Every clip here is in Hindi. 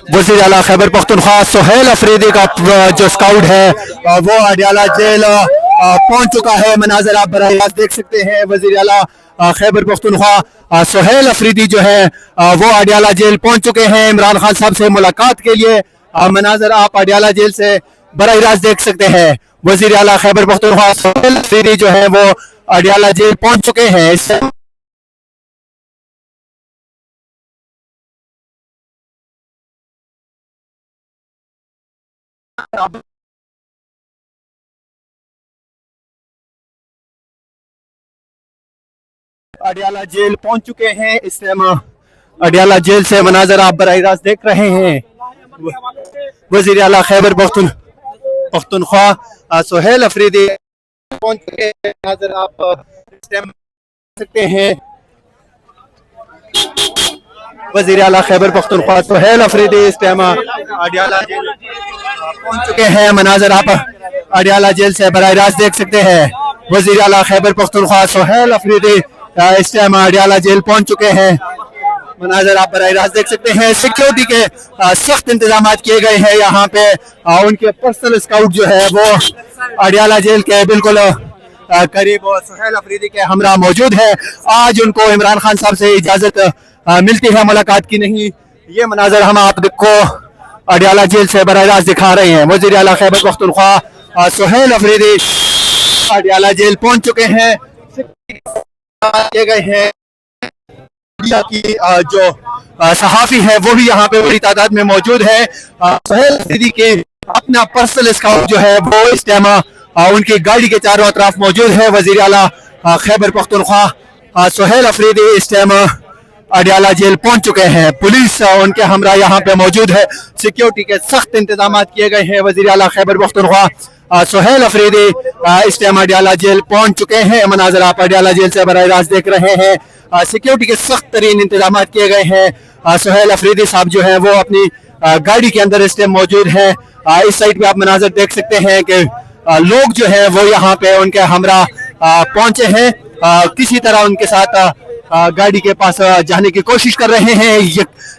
वज़ीर आला खैबर पख्तूनख्वा सुहेल अफरीदी का जो स्काउट है वो अडियाला जेल पहुंच चुका है। मनाजर आप बराह रास्त देख सकते हैं। वज़ीर आला खैबर पख्तूनख्वा सुहेल अफरीदी जो है वो अडियाला जेल पहुंच चुके हैं इमरान खान साहब से मुलाकात के लिए। मनाजर आप अडियाला जेल से बराह रास्त देख सकते हैं। वज़ीर आला खैबर पख्तूनख्वा सुहेल अफरीदी जो है वो अडियाला जेल पहुंच चुके हैं। अडियाला जेल पहुंच चुके हैं। इस टाइम अडियाला जेल से मनाजर आप बराह रास्त देख रहे हैं। वज़ीर आला खैबर पख्तूनख्वा सुहेल अफरीदी पहुंच चुके हैं। मनाजर आप इस टाइम देख सकते हैं। वज़ीर आला खैबर पख्तूनख्वा सुहेल अफरीदी इस टाइम अडियाला जेल पहुंच चुके हैं। मनाजर आप अडियाला जेल से बराह रास्त देख सकते हैं। वज़ीर आला खैबर पख्तूनख्वा सुहेल अफरीदी इस टाइम अडियाला जेल पहुंच चुके हैं। मनाजर आप बराह रास्त देख सकते हैं। सिक्योरिटी के सख्त इंतजाम किए गए हैं यहाँ पे। उनके पर्सनल स्काउट जो है वो अडियाला जेल के बिल्कुल करीब सुहेल अफरीदी के हमरा मौजूद है। आज उनको इमरान खान साहब से इजाजत मिलती है मुलाकात की नहीं। ये मनाजर हम आपको अडियाला जेल से बराह रास्त दिखा रहे हैं। वज़ीर आला खैबर पख्तूनख्वा सुहेल अफरीदी अडियाला जेल पहुंच चुके हैं। किए गए हैं की जो सहाफी है वो भी यहाँ पे बड़ी तादाद में मौजूद है। सुहेल अफरीदी के अपना पर्सनल स्काउट जो है वो इस टाइम उनकी गाड़ी के चारों तरफ मौजूद है। वज़ीर आला खैबर पख्तूनख्वा सुहेल अफरीदी इस टाइम अडियाला जेल पहुंच चुके हैं। पुलिस उनके हमरा यहाँ पे मौजूद है। सिक्योरिटी के सख्त इंतजाम किए गए हैं। वज़ीर आला खैबर पख्तूनख्वा सुहेल अफरीदी इस टाइम अडियाला जेल पहुंच चुके हैं। मनाजर आप अडियाला जेल से बराह रास्त देख रहे हैं। सिक्योरिटी के सख्त तरीन इंतजाम किए गए हैं। सुहेल अफरीदी साहब जो है वो अपनी गाड़ी के अंदर इस टाइम मौजूद है। इस साइड पे आप मनाजर देख सकते हैं कि लोग जो है वो यहाँ पे उनके हमरा पहुंचे हैं। किसी तरह उनके साथ गाड़ी के पास जाने की कोशिश कर रहे हैं।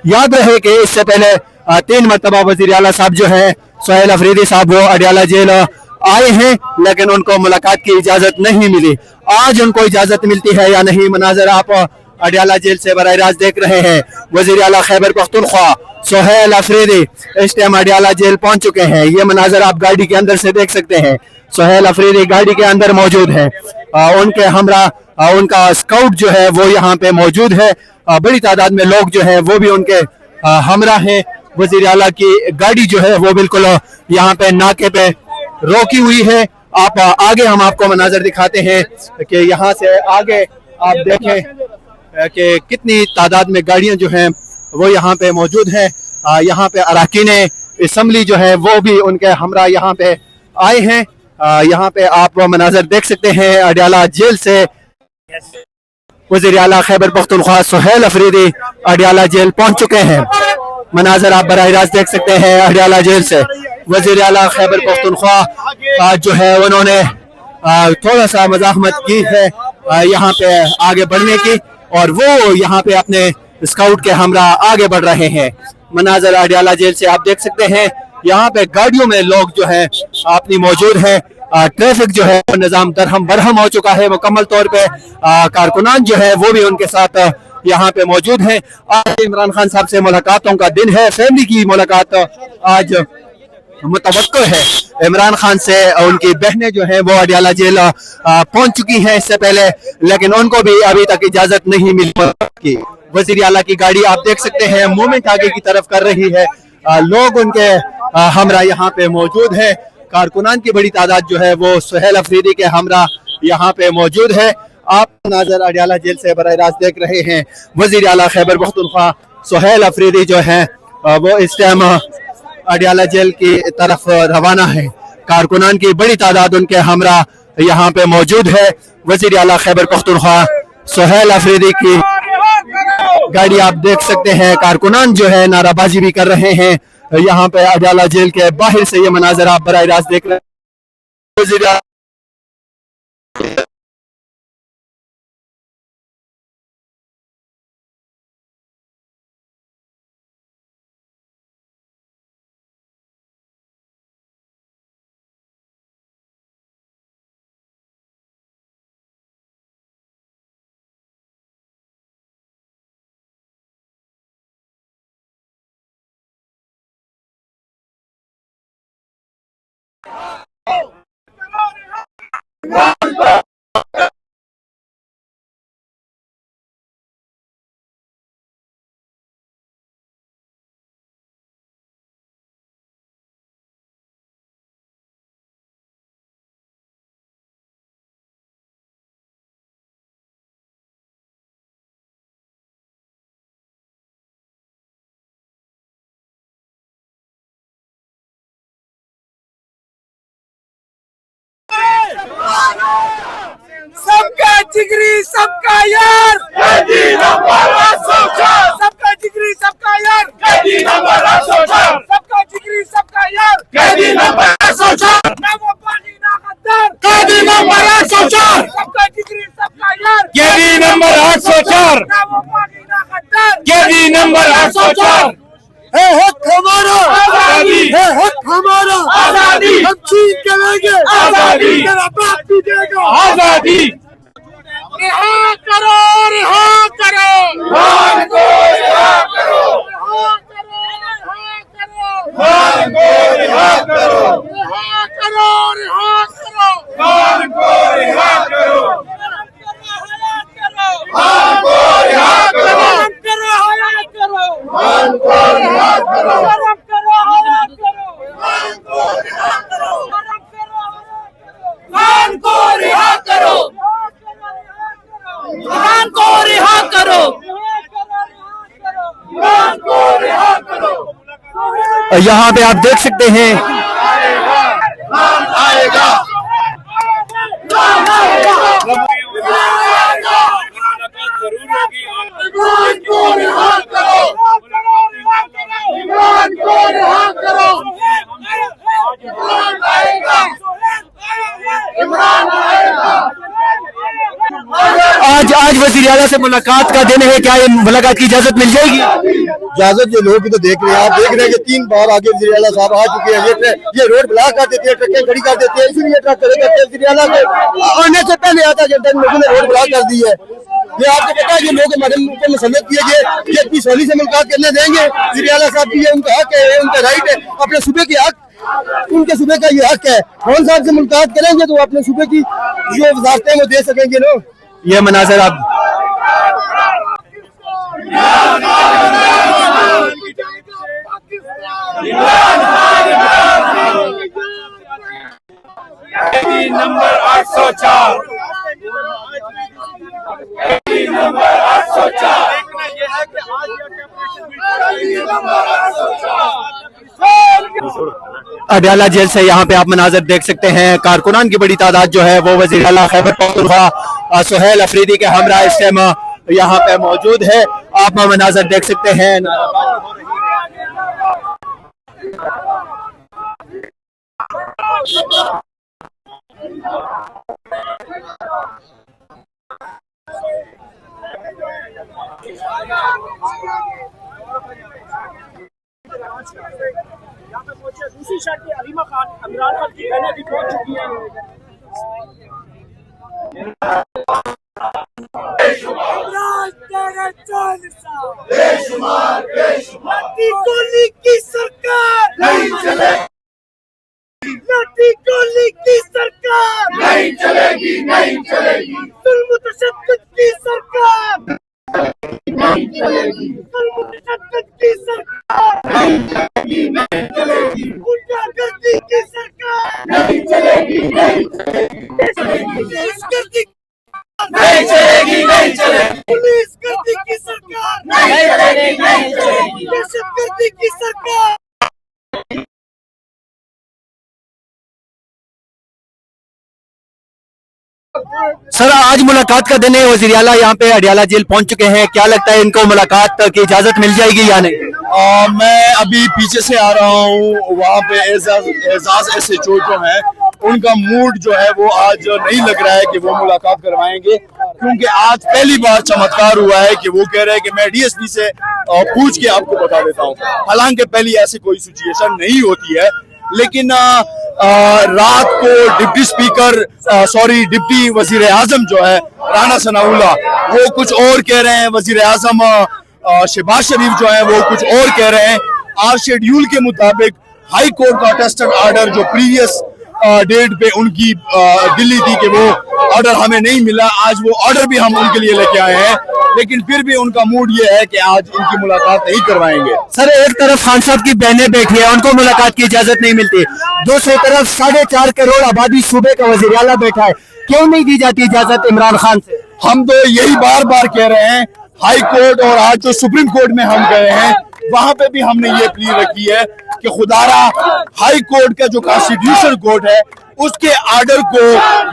याद रहे कि इससे पहले 3 मरतबा वज़ीर आला साहब जो है सुहेल अफरीदी साहब वो अडियाला जेल आए हैं लेकिन उनको मुलाकात की इजाजत नहीं मिली। आज उनको इजाजत मिलती है या नहीं। मनाजर आप अडियाला जेल से बराह रास्त देख रहे हैं। वज़ीर आला खैबर पख्तूनख्वा सुहेल अफरीदी इस टाइम अडियाला जेल पहुंच चुके हैं। ये मनाजर आप गाड़ी के अंदर से देख सकते हैं। सुहेल अफरीदी गाड़ी के अंदर मौजूद है। उनके हमरा उनका स्काउट जो है वो यहाँ पे मौजूद है। बड़ी तादाद में लोग जो है वो भी उनके हमरा हैं। वज़ीर आला की गाड़ी जो है वो बिल्कुल यहाँ पे नाके पे रोकी हुई है। आप आगे हम आपको मनाजर दिखाते हैं कि यहाँ से आगे आप देखें कि कितनी तादाद में गाड़ियां जो हैं वो यहाँ पे मौजूद हैं। यहाँ पे अरकान असम्बली जो है वो भी उनके हमरा यहाँ पे आए हैं। यहाँ पे आप मनाजर देख सकते हैं। अडियाला जेल से वज़ीर आला खैबर पख्तूनख्वा सुहेल अफरीदी अडियाला जेल पहुंच चुके हैं। मनाजर आप बराह रास्त देख सकते हैं अडियाला जेल से। वज़ीर आला खैबर पख्तूनख्वा जो है उन्होंने थोड़ा सा मज़ाहमत की है यहाँ पे आगे बढ़ने की और वो यहाँ पे अपने स्काउट के हमरा आगे बढ़ रहे हैं। मनाजर अडियाला जेल से आप देख सकते हैं। यहाँ पे गाड़ियों में लोग जो है अपनी मौजूद है। ट्रैफिक जो है निज़ाम दरहम बरहम हो चुका है मुकम्मल तौर पे। कारकुनान जो है वो भी उनके साथ यहाँ पे मौजूद हैं। आज इमरान खान साहब से मुलाकातों का दिन है। फैमिली की मुलाकात आज मुतवक्को है। इमरान खान से उनकी बहनें जो हैं वो अडियाला जेल पहुंच चुकी हैं इससे पहले लेकिन उनको भी अभी तक इजाजत नहीं मिली। वज़ीर आला की गाड़ी आप देख सकते हैं मूवमेंट आगे की तरफ कर रही है। लोग उनके हमरा यहाँ पे मौजूद है। कारकुनान की बड़ी तादाद जो है वो सुहेल अफरीदी के हमरा यहाँ पे मौजूद है। आप नाजर अडियाला जेल से बराह रास्त देख रहे हैं। वज़ीर आला खैबर पख्तूनख्वा सुहेल अफरीदी जो है वो इस टाइम अडियाला जेल की तरफ रवाना है। कारकुनान की बड़ी तादाद उनके हमरा यहाँ पे मौजूद है। वज़ीर आला खैबर पख्तूनख्वा सुहेल अफरीदी की गाड़ी आप देख सकते हैं। कारकुनान जो है नाराबाजी भी कर रहे हैं यहाँ पे अडियाला जेल के बाहर से। ये मनाजर आप बराह रास्त देख रहे हैं। सबका जिगरी सबका यार सबका जिगरी सबका यार सबका जिगरी सबका यार ना वो पानी ना गद्दार सबका जिगरी सबका यार नंबर 804 ना वो पानी ना गद्दार नंबर 804 है हक हमारा आजादी है हक हमारा आजादी हम छीन के लेंगे आजादी तेरा बाप भी देगा आजादी रिहा करो रिहा करो खान को रिहा करो रिहा करो खान को रिहा करो रिहा करो रिहा करो खान को रिहा करो खान को रिहा करो करो हयात करो खान को रिहा करो शर्म करो हयात करो खान को रिहा करो शर्म करो खान को रिहा करो खान को रिहा करो खान को रिहा करो यहाँ पे आप देख सकते हैं खान आएगा खान आएगा इमरान को रिहा करो इमरान को रिहा करो इमरान आएगा इमरान आएगा आज वजीर आला से मुलाकात का दिन है, क्या ये मुलाकात की इजाजत मिल जाएगी? इजाजत जो लोग भी तो देख रहे हैं, आप देख रहे हैं कि 3 बार आगे वज़ीर आला साहब आ चुके हैं। ये रोड ब्लॉक कर देते हैं, ट्रकें खड़ी कर देते हैं, इसीलिए ट्रक खड़े करते हैं। वज़ीर आला के आने से पहले आधा घंटा इन लोगों ने रोड ब्लॉक कर दी है। ये आपको पता है, ये लोग हमारे ऊपर मुसल्लत किए गए, ये इतनी सोली से मुलाकात करने देंगे? वज़ीर आला साहब की ये उनका हक है, उनका राइट है, अपने सूबे की हक, उनके सूबे का ये हक है। खान साहब से मुलाकात करेंगे तो अपने सूबे की जो वजारतें वो दे सकेंगे ना। ये मनाजर आप नंबर 804 नंबर 804 अडयाला जेल से यहाँ पे आप मनाजर देख सकते हैं। कारकुनान की बड़ी तादाद जो है वो वज़ीर आला खैबर पख्तूनख्वा सुहेल अफरीदी के हमरा इस टाइम यहाँ पे मौजूद है। आप मनाजर देख सकते हैं। दूसरी शर्ट की अलीमा खान इमरान खान की बहनें भी पहुंच चुकी हैं। गोली की सरकार नहीं चले लाठी गोली की सरकार नहीं चलेगी नहीं चलेगी जुल्म तशद्दुद की सरकार नहीं चलेगी जुल्म तशद्दुद की सरकार नहीं चलेगी नहीं चलेगी गुंडागर्दी की सरकार नहीं चलेगी नहीं पुलिस गर्दी नहीं चलेगी नहीं चलेगी पुलिस गर्दी की सरकार नहीं चलेगी नहीं चलेगी दहशतगर्दी की सरकार। सर, आज मुलाकात का दिन है, वज़ीर आला यहाँ पे अडयाला जेल पहुंच चुके हैं। क्या लगता है इनको मुलाकात की इजाजत मिल जाएगी या नहीं? मैं अभी पीछे से आ रहा हूँ, वहाँ पे एजाज SHO जो है उनका मूड जो है वो आज नहीं लग रहा है कि वो मुलाकात करवाएंगे, क्योंकि आज पहली बार चमत्कार हुआ है कि वो कह रहे हैं कि मैं DSP से पूछ के आपको बता देता हूँ। हालांकि पहली ऐसी कोई सिचुएशन नहीं होती है, लेकिन रात को डिप्टी वजीर आजम जो है राना सनाउल्लाह वो कुछ और कह रहे हैं, वजीर आजम शहबाज शरीफ जो है वो कुछ और कह रहे हैं। आज शेड्यूल के मुताबिक हाई कोर्ट का टेस्टेड ऑर्डर जो प्रीवियस डेट पे उनकी दिल्ली थी कि वो ऑर्डर हमें नहीं मिला। आज वो ऑर्डर भी हम उनके लिए लेके आए हैं, लेकिन फिर भी उनका मूड ये है कि आज इनकी मुलाकात नहीं करवाएंगे। सर एक तरफ खान साहब की बहनें बैठी है, उनको मुलाकात की इजाजत नहीं मिलती, दूसरी तरफ 4.5 करोड़ आबादी सूबे का वजीर आला बैठा है, क्यों नहीं दी जाती इजाजत इमरान खान से? हम तो यही बार बार कह रहे हैं, हाई कोर्ट और आज जो सुप्रीम कोर्ट में हम गए हैं वहां पे भी हमने ये प्ली रखी है कि खुदारा हाई कोर्ट का जो कॉन्स्टिट्यूशनल कोर्ट है उसके ऑर्डर को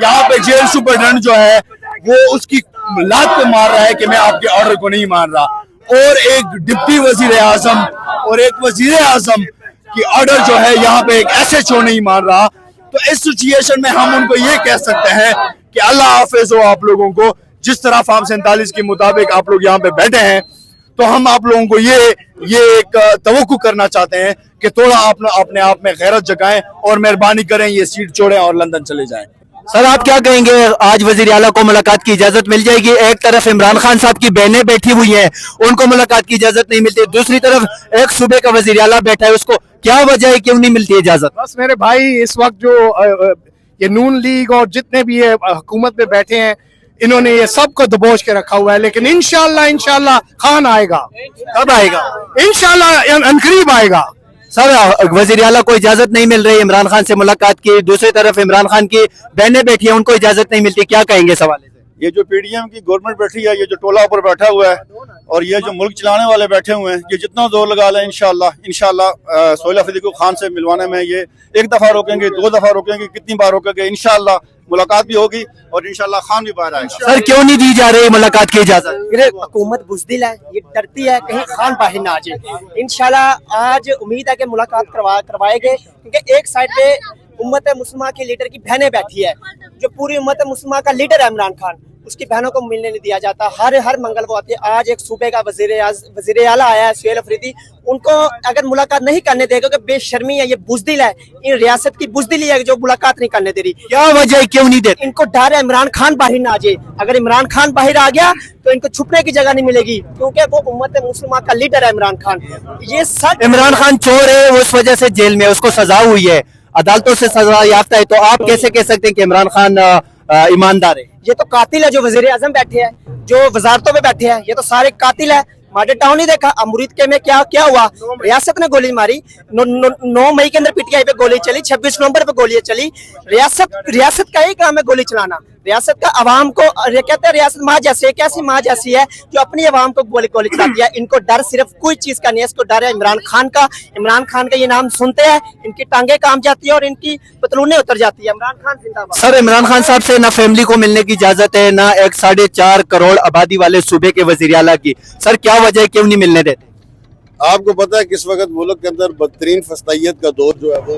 यहाँ पे जेल सुपरडेंट जो है वो उसकी लात पे मार रहा है कि मैं आपके ऑर्डर को नहीं मान रहा, और एक डिप्टी वजीर आजम और एक वजीर आजम की ऑर्डर जो है यहाँ पे एक SHO नहीं मान रहा। तो इस सिचुएशन में हम उनको ये कह सकते हैं कि अल्लाह हाफिज हो आप लोगों को। जिस तरह फार्म 47 के मुताबिक आप लोग यहाँ पे बैठे हैं, तो हम आप लोगों को ये एक तवक्कुह करना चाहते हैं कि थोड़ा आप अपने आप में गैरत जगाएं और मेहरबानी करें, ये सीट छोड़ें और लंदन चले जाएं। सर आप क्या कहेंगे, आज वजीर आला को मुलाकात की इजाजत मिल जाएगी? एक तरफ इमरान खान साहब की बहनें बैठी हुई हैं, उनको मुलाकात की इजाजत नहीं मिलती, दूसरी तरफ एक सूबे का वजीर आला बैठा है, उसको क्या वजह है, क्यों नहीं मिलती इजाजत? बस मेरे भाई इस वक्त जो ये नून लीग और जितने भी ये हुकूमत में बैठे हैं इन्होंने ये सबको दबोच के रखा हुआ है, लेकिन इंशाल्लाह खान आएगा। कब आएगा? इंशाल्लाह अनकरीब आएगा। सर वजीर आला को इजाजत नहीं मिल रही इमरान खान से मुलाकात की, दूसरी तरफ इमरान खान की बहनें बैठी हैं, उनको इजाजत नहीं मिलती, क्या कहेंगे सवाल से? ये जो PDM की गवर्नमेंट बैठी है, ये जो टोला ऊपर बैठा हुआ है और ये जो मुल्क चलाने वाले बैठे हुए हैं, ये जितना जोर लगा लें इंशाल्लाह सोहेल अफरीदी को खान से मिलवाने में ये एक दफा रोकेंगे, 2 दफा रोकेंगे, कितनी बार रोकेंगे, इंशाल्लाह मुलाकात भी होगी और इंशाल्लाह खान भी बाहर आएगा। सर क्यों नहीं दी जा रही मुलाकात की इजाजत? हुकूमत बुज़दिल है, ये डरती है कहीं खान बाहर ना आ जाए। इंशाल्लाह आज उम्मीद है कि मुलाकात करवाएंगे, क्योंकि एक साइड पे उम्मत मुस्लिमा के लीडर की बहनें बैठी है, जो पूरी उम्मत मुस्लिमा का लीडर है इमरान खान, उसकी बहनों को मिलने नहीं दिया जाता। हर मंगल को आती है। आज एक सूबे का वजीर आला आया है सोहेल अफरीदी, उनको अगर मुलाकात नहीं करने देगा क्योंकि बेशर्मी है, ये बुज़दिल है, इन रियासत की बुज़दिली है जो मुलाकात नहीं करने दे रही। क्या वजह है, क्यों नहीं देते? इनको डर है इमरान खान बाहर ना आ जाए। अगर इमरान खान बाहर आ गया तो इनको छुपने की जगह नहीं मिलेगी, क्योंकि वो उम्मत मुस्लिमा का लीडर है इमरान खान। ये सच, इमरान खान चोर है, उस वजह से जेल में उसको सजा हुई है, अदालतों से सजा याफ्ता है, तो आप कैसे कह सकते हैं कि इमरान खान ईमानदार है? ये तो कातिल है जो वजीर आजम बैठे हैं, जो वजारतों में बैठे हैं, ये तो सारे कातिल है। मॉडल टाउन नहीं देखा, अमरूद के में क्या हुआ, रियासत ने गोली मारी, 9 मई के अंदर PTI पे गोली चली, 26 नवंबर पे गोली चली। रियासत का ही काम है गोली चलाना। रियासत का अवाम को कहते हैं रियासत माँ जैसी है, कैसी माँ जैसी है जो अपनी अवाम को गोली चलाती है। इनको डर सिर्फ कोई चीज का नहीं है, इसको डर है इमरान खान का। इमरान खान का ये नाम सुनते हैं, इनकी टांगे काम जाती है और इनकी पतलूनें उतर जाती है। इमरान खान जिंदाबाद। सर इमरान खान साहब से ना फैमिली को मिलने की इजाजत है, ना एक 4.5 करोड़ आबादी वाले सूबे के वजीर आला की, सर क्या वजह है, क्यों नहीं मिलने देते? आपको पता है किस वक्त मुल्क के अंदर बदतरीन फस्तायत का दौर जो है वो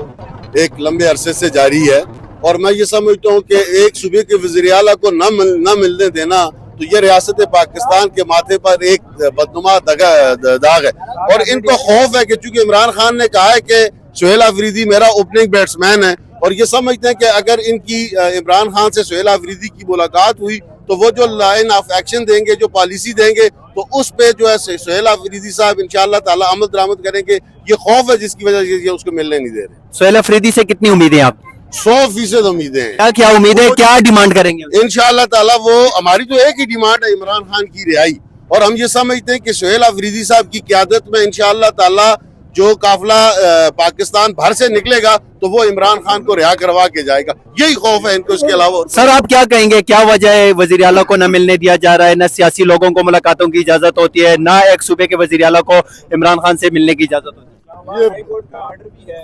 एक लंबे अरसे से जारी है, और मैं ये समझता हूँ कि एक सूबे के वज़ीर आला को न मिलने देना तो ये रियासत पाकिस्तान के माथे पर एक बदनुमा दाग है। और इनको खौफ है कि चूंकि इमरान खान ने कहा है कि सोहेल अफरीदी मेरा ओपनिंग बैट्समैन है, और ये समझते हैं कि अगर इनकी इमरान खान से सोहेल अफरीदी की मुलाकात हुई तो वो जो लाइन ऑफ एक्शन देंगे, जो पॉलिसी देंगे, तो उस पे जो है सोहेल अफरीदी साहब इंशाअल्लाह ताला अमल दरामद करेंगे। ये खौफ है जिसकी वजह से ये उसको मिलने नहीं दे रहे। सोहेल अफरीदी से कितनी उम्मीदें आप? 100% उम्मीदें हैं। क्या उम्मीद है, क्या डिमांड करेंगे? इंशाअल्लाह ताला वो हमारी तो एक ही डिमांड है, इमरान खान की रिहाई, और हम ये समझते हैं कि सोहेल अफरीदी साहब की क़यादत में इंशाअल्लाह ताला जो काफिला पाकिस्तान भर से निकलेगा तो वो इमरान खान को रिहा करवा के जाएगा। यही खौफ है इनको, इसके अलावा। सर आप क्या कहेंगे, क्या वजह है वजीर आला को न मिलने दिया जा रहा है, न सियासी लोगों को मुलाकातों की इजाजत होती है, ना एक सूबे के वजीर आला को इमरान खान से मिलने की इजाजत होती है?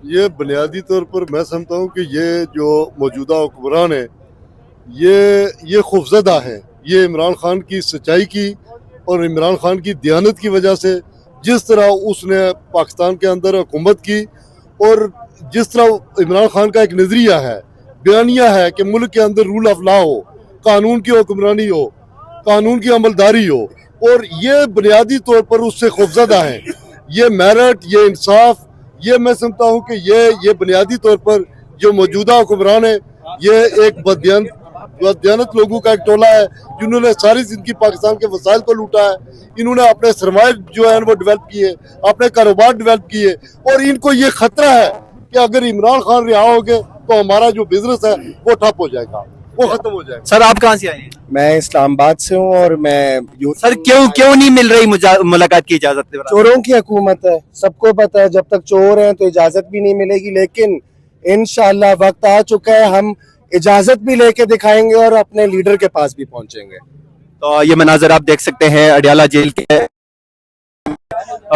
ये बुनियादी तौर पर मैं समझता हूँ कि ये जो मौजूदा हुक्मरान है ये खौफजदा है। ये इमरान खान की सच्चाई की और इमरान खान की दयानत की वजह से, जिस तरह उसने पाकिस्तान के अंदर हुकूमत की और जिस तरह इमरान खान का एक नजरिया है, बयानिया है कि मुल्क के अंदर रूल ऑफ लॉ हो, कानून की हुक्मरानी हो, कानून की अमलदारी हो, और ये बुनियादी तौर पर उससे खौफजदा है। ये मेरिट, ये इंसाफ, ये मैं समझता हूँ कि ये बुनियादी तौर पर जो मौजूदा हुक्मरान है ये एक बददियानत लोगों का एक टोला है जिन्होंने सारी जिंदगी पाकिस्तान के वसाइल को लूटा है। इन्होंने अपने सरमाए जो है वो डेवलप किए, अपने कारोबार डेवलप किए, और इनको ये खतरा है कि अगर इमरान खान रिहा हो गए तो हमारा जो बिजनेस है वो ठप हो जाएगा, वो खत्म हो जाएगा। सर आप कहाँ से आए हैं? मैं इस्लामाबाद से हूँ और मैं सर क्यों नहीं मिल रही मुलाकात की इजाजत? चोरों की हुकूमत है, सबको पता है, जब तक चोर हैं तो इजाजत भी नहीं मिलेगी, लेकिन इंशाल्लाह वक्त आ चुका है, हम इजाजत भी लेके दिखाएंगे और अपने लीडर के पास भी पहुंचेंगे। तो ये मनाजर आप देख सकते हैं अडियाला जेल के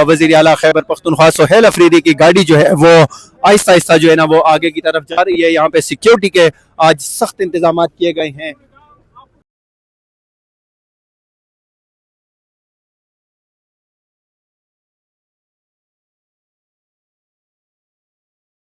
वजीर आला खैबर पख्तूनख्वा सुहेल अफरीदी की गाड़ी जो है वो आहिस्ता आहिस्ता जो है ना वो आगे की तरफ जा रही है। यहाँ पे सिक्योरिटी के आज सख्त इंतजाम किए गए हैं।